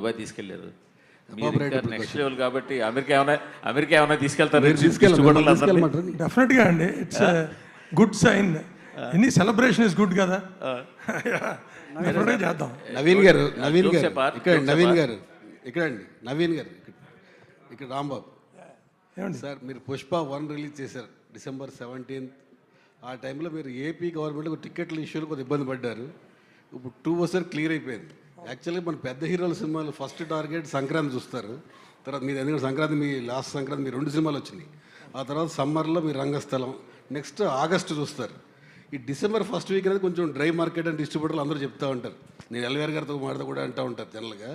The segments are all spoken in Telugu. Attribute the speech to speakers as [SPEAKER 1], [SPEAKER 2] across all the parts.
[SPEAKER 1] దుబాయ్ తీసుకెళ్లారు. నెక్స్ట్ లెవెల్ కాబట్టి అమెరికా ఏమైనా తీసుకెళ్తారు.
[SPEAKER 2] డెఫినెట్గా అండి, it's good sign. Any celebration is good కదా. చేద్దాం.
[SPEAKER 3] నవీన్ గారు ఇక్కడ నవీన్ గారు ఇక్కడ రాంబాబు సార్, మీరు పుష్ప 1 రిలీజ్ చేశారు December 17th. ఆ టైంలో మీరు ఏపీ గవర్నమెంట్ టికెట్ల ఇష్యూలు కొద్దిగా ఇబ్బంది పడ్డారు. ఇప్పుడు 2 వస్తారు క్లియర్ అయిపోయింది. యాక్చువల్లీ మన పెద్ద హీరోల సినిమాలు ఫస్ట్ టార్గెట్ సంక్రాంతి చూస్తారు. తర్వాత మీరు ఎందుకంటే సంక్రాంతి మీ లాస్ట్ సంక్రాంతి మీ 2 సినిమాలు వచ్చినాయి. ఆ తర్వాత సమ్మర్లో మీ రంగస్థలం, నెక్స్ట్ ఆగస్టు చూస్తారు. ఈ December 1st వీక్ అనేది కొంచెం డ్రై మార్కెట్ అని డిస్ట్రిబ్యూటర్లు అందరూ చెప్తూ ఉంటారు. నేను ఎల్వీఆర్ గారితో మాట్లాడుతూ కూడా అంటూ ఉంటారు జనరల్గా.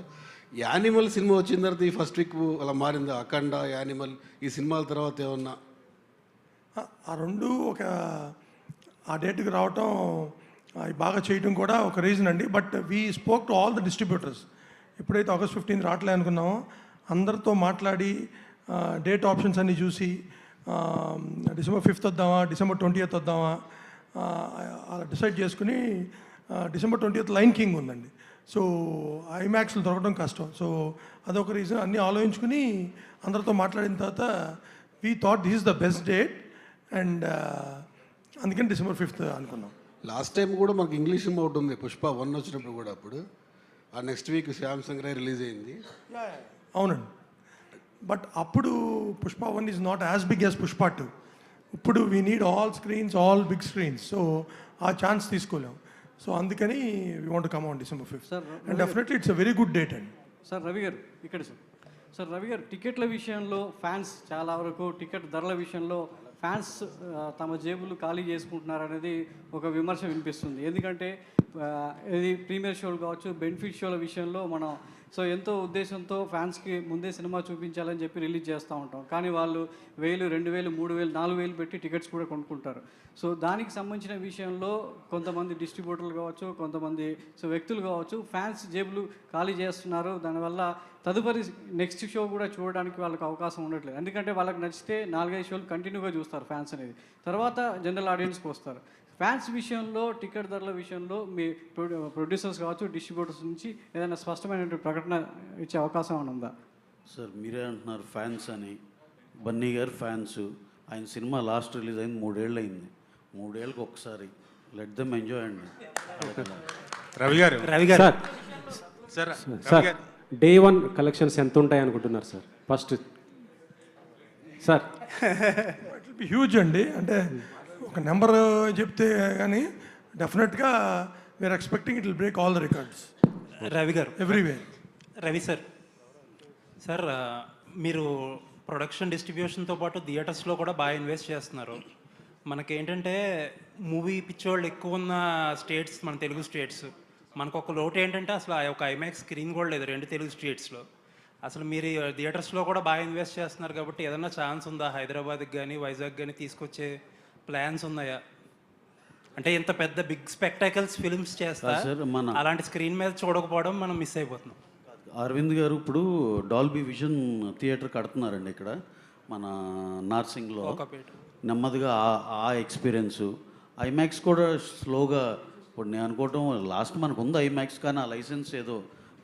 [SPEAKER 3] యానిమల్ సినిమా వచ్చిన తర్వాత ఈ ఫస్ట్ వీక్ అలా మారింది. అఖండ, యానిమల్ ఈ సినిమాల తర్వాత ఏమన్నా
[SPEAKER 2] ఆ రెండు ఆ డేట్కి రావటం బాగా చేయటం కూడా ఒక రీజన్ అండి. But we spoke to all the distributors. ఎప్పుడైతే August 15 రావట్లే అనుకున్నామో అందరితో మాట్లాడి డేట్ ఆప్షన్స్ అన్నీ చూసి December 5th వద్దామా, December 20th వద్దామా అలా డిసైడ్ చేసుకుని December 20th లైన్ కింగ్ ఉందండి. సో ఐమాక్స్లు దొరకడం కష్టం. సో అదొక రీజన్. అన్నీ ఆలోచించుకుని అందరితో మాట్లాడిన తర్వాత we thought this is the best date and అందుకని December 5th అనుకున్నాం.
[SPEAKER 3] లాస్ట్ టైం కూడా మనకి ఇంగ్లీష్ సినిమా ఒకటి ఉంది పుష్ప 1 వచ్చినప్పుడు కూడా. అప్పుడు ఆ next week Shyam Singha Roy release అయింది.
[SPEAKER 2] అవునండి. బట్ అప్పుడు Pushpa 1 is not as big as Pushpa 2. ఇప్పుడు we need all screens, all big screens. So ఆ ఛాన్స్ తీసుకోలేము. సో అందుకని we want come on December 5th. And definitely it's a very good date అండి.
[SPEAKER 4] సార్ రవి గారు ఇక్కడ సార్ రవి గారు, టికెట్ల విషయంలో ఫ్యాన్స్ చాలా వరకు టికెట్ ధరల విషయంలో ఫ్యాన్స్ తమ జేబులు ఖాళీ చేసుకుంటున్నారు అనేది ఒక విమర్శ వినిపిస్తుంది. ఎందుకంటే ఇది ప్రీమియర్ షోలు కావచ్చు, బెనిఫిట్ షోల విషయంలో మనం ఎంతో ఉద్దేశంతో ఫ్యాన్స్కి ముందే సినిమా చూపించాలని చెప్పి రిలీజ్ చేస్తూ ఉంటాం. కానీ వాళ్ళు 1000, 2000, 3000, 4000 పెట్టి టికెట్స్ కూడా కొనుక్కుంటారు. సో దానికి సంబంధించిన విషయంలో కొంతమంది డిస్ట్రిబ్యూటర్లు కావచ్చు, కొంతమంది వ్యక్తులు కావచ్చు ఫ్యాన్స్ జేబులు ఖాళీ చేస్తున్నారు. దానివల్ల తదుపరి నెక్స్ట్ షో కూడా చూడడానికి వాళ్ళకి అవకాశం ఉండట్లేదు. ఎందుకంటే వాళ్ళకి నచ్చితే 4-5 షోలు కంటిన్యూగా చూస్తారు ఫ్యాన్స్ అనేది, తర్వాత జనరల్ ఆడియన్స్కి వస్తారు. ఫ్యాన్స్ విషయంలో టికెట్ ధరల విషయంలో మీ ప్రొడ్యూసర్స్ కావచ్చు, డిస్ట్రిబ్యూటర్స్ నుంచి ఏదైనా స్పష్టమైన ప్రకటన ఇచ్చే అవకాశం ఏమైనా ఉందా?
[SPEAKER 5] సార్ మీరే అంటున్నారు ఫ్యాన్స్ అని. బన్నీ గారు ఫ్యాన్స్. ఆయన సినిమా లాస్ట్ రిలీజ్ అయింది 3 ఏళ్ళు అయింది. 3 ఏళ్ళకి ఒకసారి లెట్ దెమ్ ఎంజాయ్ అండి.
[SPEAKER 6] రవి గారు సార్
[SPEAKER 7] డే 1 కలెక్షన్స్ ఎంత ఉంటాయి అనుకుంటున్నారు sir? First sir
[SPEAKER 2] it will be huge అండి. అంటే ఒక నెంబర్ చెప్తే కానీ డెఫినెట్గా we are expecting it will break all the records.
[SPEAKER 8] Ravi garu
[SPEAKER 2] everywhere.
[SPEAKER 8] Ravi sir, మీరు ప్రొడక్షన్ డిస్ట్రిబ్యూషన్తో పాటు థియేటర్స్లో కూడా బాగా ఇన్వెస్ట్ చేస్తున్నారు. మనకేంటంటే మూవీ పిచ్చోళ్ళు ఎక్కువ ఉన్న స్టేట్స్ మన తెలుగు స్టేట్స్. మనకు ఒక లోటు ఏంటంటే అసలు ఒక ఐమాక్స్ స్క్రీన్ కూడా లేదు 2 తెలుగు స్టేట్స్లో. అసలు మీరు థియేటర్స్లో కూడా బాగా ఇన్వెస్ట్ చేస్తున్నారు కాబట్టి ఏదైనా ఛాన్స్ ఉందా హైదరాబాద్కి కానీ వైజాగ్ కానీ తీసుకొచ్చే ప్లాన్స్ ఉన్నాయా? అంటే ఇంత పెద్ద బిగ్ స్పెక్టాకల్స్ ఫిల్మ్స్ చేస్తా అలాంటి స్క్రీన్ మీద చూడకపోవడం మనం మిస్ అయిపోతున్నాం.
[SPEAKER 5] అరవింద్ గారు ఇప్పుడు డాల్బీ విజన్ థియేటర్ కడుతున్నారండి ఇక్కడ మన నార్సింగ్లో. నెమ్మదిగా ఆ ఎక్స్పీరియన్సు ఐమాక్స్ కూడా స్లోగా. ఇప్పుడు నేను అనుకోవటం లాస్ట్ మనకు ఉంది ఐమాక్స్, కానీ ఆ లైసెన్స్ ఏదో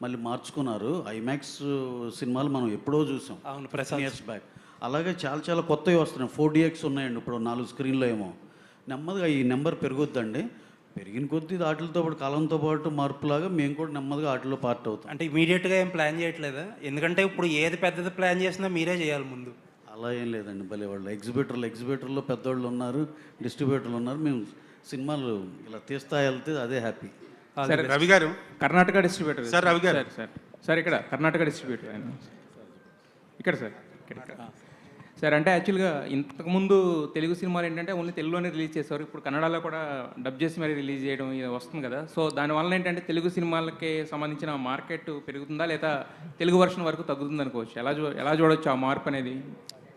[SPEAKER 5] మళ్ళీ మార్చుకున్నారు. ఐమాక్స్ సినిమాలు మనం ఎప్పుడో చూసాం 10 years బ్యాక్. అలాగే చాలా చాలా కొత్తవి వస్తున్నాయి. 4DX ఉన్నాయండి ఇప్పుడు 4 స్క్రీన్లో ఏమో. నెమ్మదిగా ఈ నెంబర్ పెరుగుద్దండి. పెరిగిన కొద్దీ వాటితో పాటు కాలంతో పాటు మార్పులాగా మేము కూడా నెమ్మదిగా వాటిలో పార్ట్ అవుతాం.
[SPEAKER 8] అంటే ఇమీడియట్గా ఏం ప్లాన్ చేయట్లేదా? ఎందుకంటే ఇప్పుడు ఏది పెద్దది ప్లాన్ చేసినా మీరే చేయాలి ముందు.
[SPEAKER 5] అలా ఏం లేదండి. భలే వాళ్ళు ఎగ్జిబిటర్లో పెద్దవాళ్ళు ఉన్నారు, డిస్ట్రిబ్యూటర్లు ఉన్నారు. మేము సినిమాలు ఇలా తీస్తా వెళ్తే అదే హ్యాపీ.
[SPEAKER 6] సరే రవి గారు,
[SPEAKER 1] కర్ణాటక డిస్ట్రిబ్యూటర్
[SPEAKER 6] సార్. రవి గారు
[SPEAKER 1] సార్ ఇక్కడ కర్ణాటక డిస్ట్రిబ్యూటర్ ఆయన ఇక్కడ సార్. సార్ అంటే యాక్చువల్గా ఇంతకుముందు తెలుగు సినిమాలు ఏంటంటే ఓన్లీ తెలుగులోనే రిలీజ్ చేసేవారు. ఇప్పుడు కన్నడలో కూడా డబ్ చేసి మరి రిలీజ్ చేయడం వస్తుంది కదా. సో దానివల్ల ఏంటంటే తెలుగు సినిమాలకి సంబంధించిన మార్కెట్ పెరుగుతుందా లేదా తెలుగు వర్షన్ వరకు తగ్గుతుంది అనుకోవచ్చు? ఎలా చూడవచ్చు ఆ మార్పు అనేది?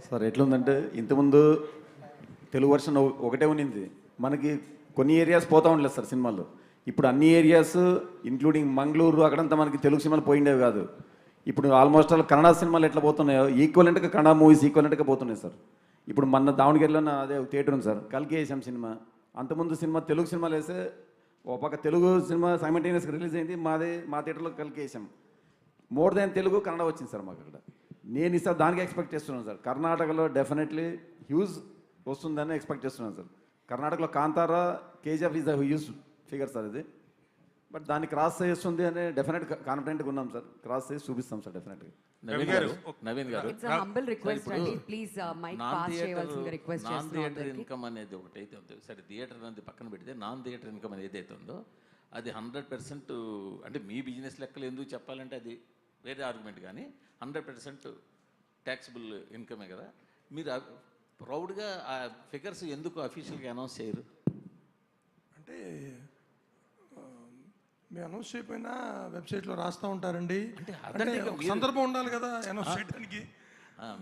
[SPEAKER 9] సార్ ఎట్లుందంటే ఇంతకుముందు తెలుగు వర్షన్ ఒకటే ఉన్నింది. మనకి కొన్ని ఏరియాస్ పోతూ ఉండలేదు సార్ సినిమాల్లో. ఇప్పుడు అన్ని ఏరియాస్ ఇంక్లూడింగ్ మంగళూరు అక్కడంతా మనకి తెలుగు సినిమాలు పోయిండేవి కాదు. ఇప్పుడు ఆల్మోస్ట్ ఆల్ కన్నడ సినిమాలు ఎట్లా పోతున్నాయో ఈక్వలెంట్గా కన్నడ మూవీస్ ఈక్వలెంట్గా పోతున్నాయి సార్. ఇప్పుడు మన దావణగిరిలో అదే థియేటర్ ఉంది సార్, కల్కి వేసాం సినిమా. అంతకుముందు సినిమా తెలుగు సినిమాలు వేస్తే ఒక పక్క తెలుగు సినిమా సైమల్టేనియస్గా రిలీజ్ అయింది, మా థియేటర్లో కల్కి వేసాం. మోర్ దాన్ తెలుగు కన్నడ వచ్చింది సార్ మాకు అక్కడ. నేను ఈసారి దానికి ఎక్స్పెక్ట్ చేస్తున్నాను సార్. కర్ణాటకలో డెఫినెట్లీ హ్యూజ్ వస్తుందని ఎక్స్పెక్ట్ చేస్తున్నాను సార్. కర్ణాటకలో Kantara, KGF is the huge figure sir ఇది. బట్ దాన్ని క్రాస్ చేస్తుంది అని డెఫినెట్ కాన్ఫిడెంట్గా ఉన్నాం సార్. క్రాస్ చేసి చూపిస్తాం సార్ డెఫినెట్గా.
[SPEAKER 10] నవీన్ గారు
[SPEAKER 11] ఇట్స్ హంబుల్ రిక్వెస్ట్ అండి, ప్లీజ్ మైక్ పాస్ చేయవలసిందిగా రిక్వెస్ట్
[SPEAKER 10] నాన్
[SPEAKER 11] చేస్తున్నాను
[SPEAKER 10] థియేటర్
[SPEAKER 11] అందరికీ.
[SPEAKER 10] ఇన్కమ్ అనేది ఒకటి అయితే ఉంది. సరే థియేటర్ అనేది పక్కన పెడితే నాన్ థియేటర్ ఇన్కమ్ అనేది ఏదైతే ఉందో అది 100% అంటే మీ బిజినెస్ లెక్కలు ఎందుకు చెప్పాలంటే అది వేరే ఆర్గ్యుమెంట్, కానీ 100% ట్యాక్సిబుల్ ఇన్కమే కదా. మీరు ప్రౌడ్గా ఆ ఫిగర్స్ ఎందుకు అఫీషియల్గా అనౌన్స్ చేయరు?
[SPEAKER 2] అంటే మేము అనౌన్స్ చేయకపోయినా వెబ్సైట్లో రాస్తూ ఉంటారండి. అంటే ఒక సందర్భం ఉండాలి కదా అనౌన్స్ చేయడానికి.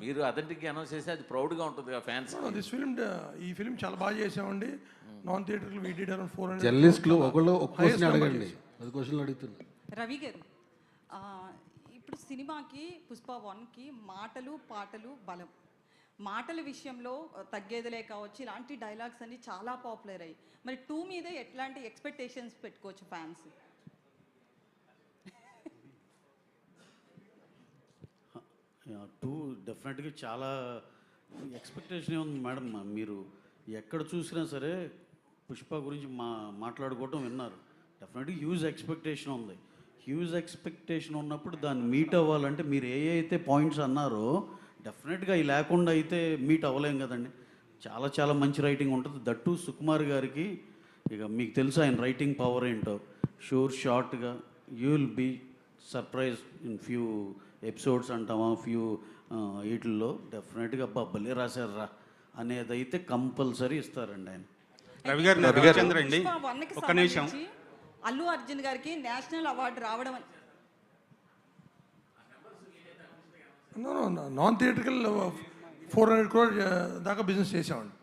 [SPEAKER 10] మీరు అథెంటిక్గా అనౌన్స్ చేస్తే అది ప్రౌడ్గా ఉంటుంది కదా ఫ్యాన్స్.
[SPEAKER 2] దిస్ ఫిల్మ్, ఈ ఫిల్మ్ చాలా బాగా చేసామండి. నాన్ థియేటర్లు వీ డిడ్ అరౌండ్ 400.
[SPEAKER 3] జర్నలిస్టులు ఒకళ్ళు ఒక క్వశ్చన్ అడగండి, 10 క్వశ్చన్లు అడుగుతున్నారు.
[SPEAKER 12] రవి గారు, ఇప్పుడు సినిమాకి పుష్ప 1కి మాటలు పాటలు బలం. మాటల విషయంలో తగ్గేదిలే కావచ్చు, ఇలాంటి డైలాగ్స్ అన్ని చాలా పాపులర్ అయ్యాయి. మరి 2 మీద ఎట్లాంటి ఎక్స్పెక్టేషన్స్ పెట్టుకోవచ్చు ఫ్యాన్స్?
[SPEAKER 5] 2 డెఫినెట్గా చాలా ఎక్స్పెక్టేషన్ ఉంది మేడం. మీరు ఎక్కడ చూసినా సరే పుష్ప గురించి మాట్లాడుకోవటం విన్నారు. డెఫినెట్గా హ్యూజ్ ఎక్స్పెక్టేషన్ ఉంది. హ్యూజ్ ఎక్స్పెక్టేషన్ ఉన్నప్పుడు దాన్ని మీట్ అవ్వాలంటే మీరు ఏ అయితే పాయింట్స్ అన్నారో డెఫినెట్గా అవి లేకుండా అయితే మీట్ అవ్వలేం కదండి. చాలా చాలా మంచి రైటింగ్ ఉంటుంది. దట్టు సుకుమార్ గారికి ఇక మీకు తెలుసు ఆయన రైటింగ్ పవర్ ఏంటో. షూర్ షార్ట్గా you will be surprise in few episodes అంటామా, ఫ్యూ వీటిల్లో డెఫినెట్గా భలే రాశారా అనేది అయితే కంపల్సరీ ఇస్తారండి ఆయన.
[SPEAKER 6] రవి గారు అండి,
[SPEAKER 12] పుష్ప 1కి
[SPEAKER 6] ఒక్క నిమిషం.
[SPEAKER 12] సంబంధించి అల్లు అర్జున్ గారికి నేషనల్ అవార్డు రావడం
[SPEAKER 2] నాన్ థియేటర్కల్ 400 crore దాకా బిజినెస్ చేసామండి.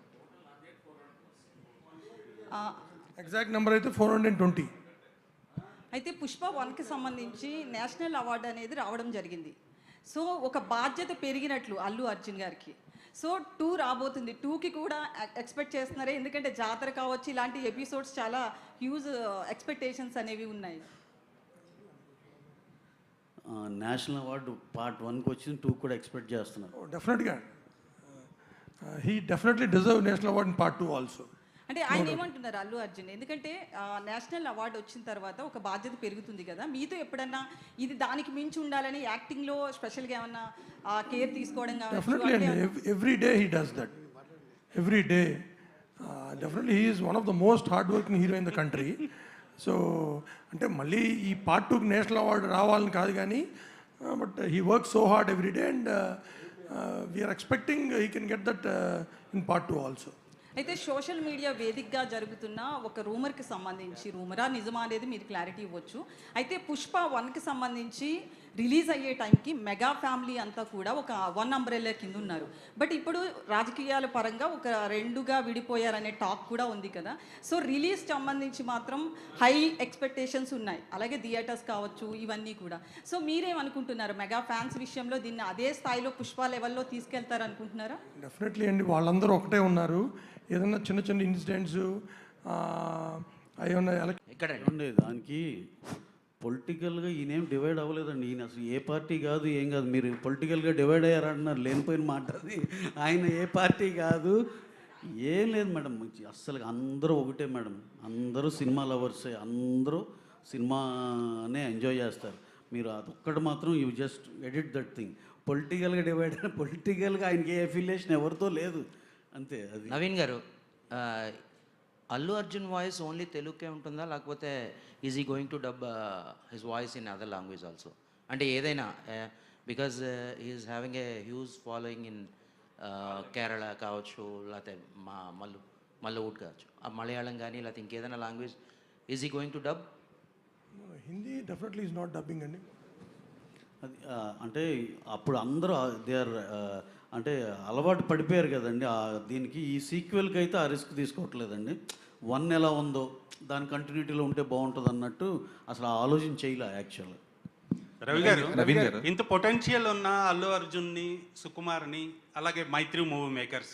[SPEAKER 2] ఎగ్జాక్ట్ నెంబర్ అయితే 420.
[SPEAKER 12] అయితే పుష్ప 1కి సంబంధించి నేషనల్ అవార్డు అనేది రావడం జరిగింది. సో ఒక బాధ్యత పెరిగినట్లు అల్లు అర్జున్ గారికి. సో 2 రాబోతుంది. 2కి కూడా ఎక్స్పెక్ట్ చేస్తున్నారే, ఎందుకంటే జాతర కావచ్చు, ఇలాంటి ఎపిసోడ్స్ చాలా హ్యూజ్ ఎక్స్పెక్టేషన్స్ అనేవి ఉన్నాయి.
[SPEAKER 5] నేషనల్ అవార్డు పార్ట్ 1కి వచ్చింది, 2 కూడా ఎక్స్పెక్ట్ చేస్తున్నారు.
[SPEAKER 2] డెఫినెట్గా he definitely deserve national award in part 2 also.
[SPEAKER 12] అంటే ఆయన ఏమంటున్నారు అల్లు అర్జున్, ఎందుకంటే నేషనల్ అవార్డు వచ్చిన తర్వాత ఒక బాధ్యత పెరుగుతుంది కదా, మీతో ఎప్పుడన్నా ఇది దానికి మించి ఉండాలని యాక్టింగ్లో స్పెషల్గా ఏమన్నా కేర్ తీసుకోవడం
[SPEAKER 2] డెఫినెట్లీ అండి. Every day he does that. Every day definitely he is one of the most hard working hero in the country. So అంటే మళ్ళీ ఈ పార్ట్ 2కి నేషనల్ అవార్డు రావాలని కాదు కానీ, but he work so hard every day and we are expecting he can get that in part 2 also.
[SPEAKER 12] అయితే సోషల్ మీడియా వేదికగా జరుగుతున్న ఒక రూమర్కి సంబంధించి, రూమరా నిజమా అనేది మీరు క్లారిటీ ఇవ్వచ్చు. అయితే పుష్ప 1కి సంబంధించి రిలీజ్ అయ్యే టైంకి మెగా ఫ్యామిలీ అంతా కూడా ఒక 1 అంబ్రెల్లా కింద ఉన్నారు. బట్ ఇప్పుడు రాజకీయాల పరంగా ఒక 2గా విడిపోయారనే టాక్ కూడా ఉంది కదా. సో రిలీజ్ సంబంధించి మాత్రం హై ఎక్స్పెక్టేషన్స్ ఉన్నాయి, అలాగే థియేటర్స్ కావచ్చు, ఇవన్నీ కూడా. సో మీరేమనుకుంటున్నారు, మెగా ఫ్యాన్స్ విషయంలో దీన్ని అదే స్థాయిలో పుష్ప లెవెల్లో తీసుకెళ్తారు అనుకుంటున్నారా?
[SPEAKER 2] డెఫినెట్లీ అండి, వాళ్ళందరూ ఒకటే ఉన్నారు. ఏదన్నా చిన్న చిన్న ఇన్సిడెంట్స్ ఏమన్నా
[SPEAKER 5] ఇక్కడ దానికి పొలిటికల్గా ఈయనేం డివైడ్ అవ్వలేదండి. ఈయన అసలు ఏ పార్టీ కాదు, ఏం కాదు. మీరు పొలిటికల్గా డివైడ్ అయ్యారంటున్నారు, లేనిపోయిన మాట అది. ఆయన ఏ పార్టీ కాదు, ఏం లేదు మేడం. అస్సలు అందరూ ఒకటే మేడం. అందరూ సినిమా లవర్సే, అందరూ సినిమానే ఎంజాయ్ చేస్తారు. మీరు అదొక్కటి మాత్రం you just edit that thing. పొలిటికల్గా డివైడ్ పొలిటికల్గా ఆయనకి ఏ అఫిలియేషన్ ఎవరితో లేదు, అంతే. అది
[SPEAKER 13] నవీన్ గారు, అల్లు అర్జున్ వాయిస్ ఓన్లీ తెలుగుకే ఉంటుందా, లేకపోతే ఈజ్ ఈ going to dub his voice in other language also? అంటే ఏదైనా, because is having a huge following in Kerala కావచ్చు, లేకపోతే మల్లవుడ్ కావచ్చు, ఆ మలయాళం కానీ, లేకపోతే ఇంకేదైనా లాంగ్వేజ్ ఈజ్ ఈ going to dub?
[SPEAKER 2] Hindi definitely is not dubbing అండి.
[SPEAKER 5] అది అంటే అప్పుడు అందరూ దే ఆర్ అంటే అలవాటు పడిపోయారు కదండి దీనికి. ఈ సీక్వెల్కి అయితే ఆ రిస్క్ తీసుకోవట్లేదండి. 1 ఎలా ఉందో దాని కంటిన్యూటీలో ఉంటే బాగుంటుంది అన్నట్టు అసలు ఆలోచన చేయలే యాక్చువల్గా.
[SPEAKER 6] రవి గారు, ఇంత పొటెన్షియల్ ఉన్న అల్లు అర్జున్ని, సుకుమార్ని, అలాగే మైత్రి మూవీ మేకర్స్,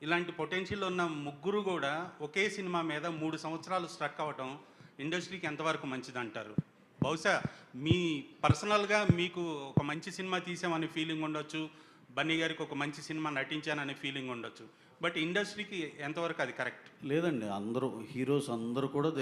[SPEAKER 6] ఇలాంటి పొటెన్షియల్ ఉన్న ముగ్గురు కూడా ఒకే సినిమా మీద 3 సంవత్సరాలు స్ట్రక్ అవ్వటం ఇండస్ట్రీకి ఎంతవరకు మంచిది అంటారు? బహుశా మీ పర్సనల్గా మీకు ఒక మంచి సినిమా తీసామనే ఫీలింగ్ ఉండొచ్చు, బన్నీ గారికి ఒక మంచి సినిమా నటించాననే ఫీలింగ్ ఉండొచ్చు, బట్ ఇండస్ట్రీకి ఎంతవరకు అది కరెక్ట్?
[SPEAKER 5] లేదండి, అందరూ హీరోస్ అందరూ కూడా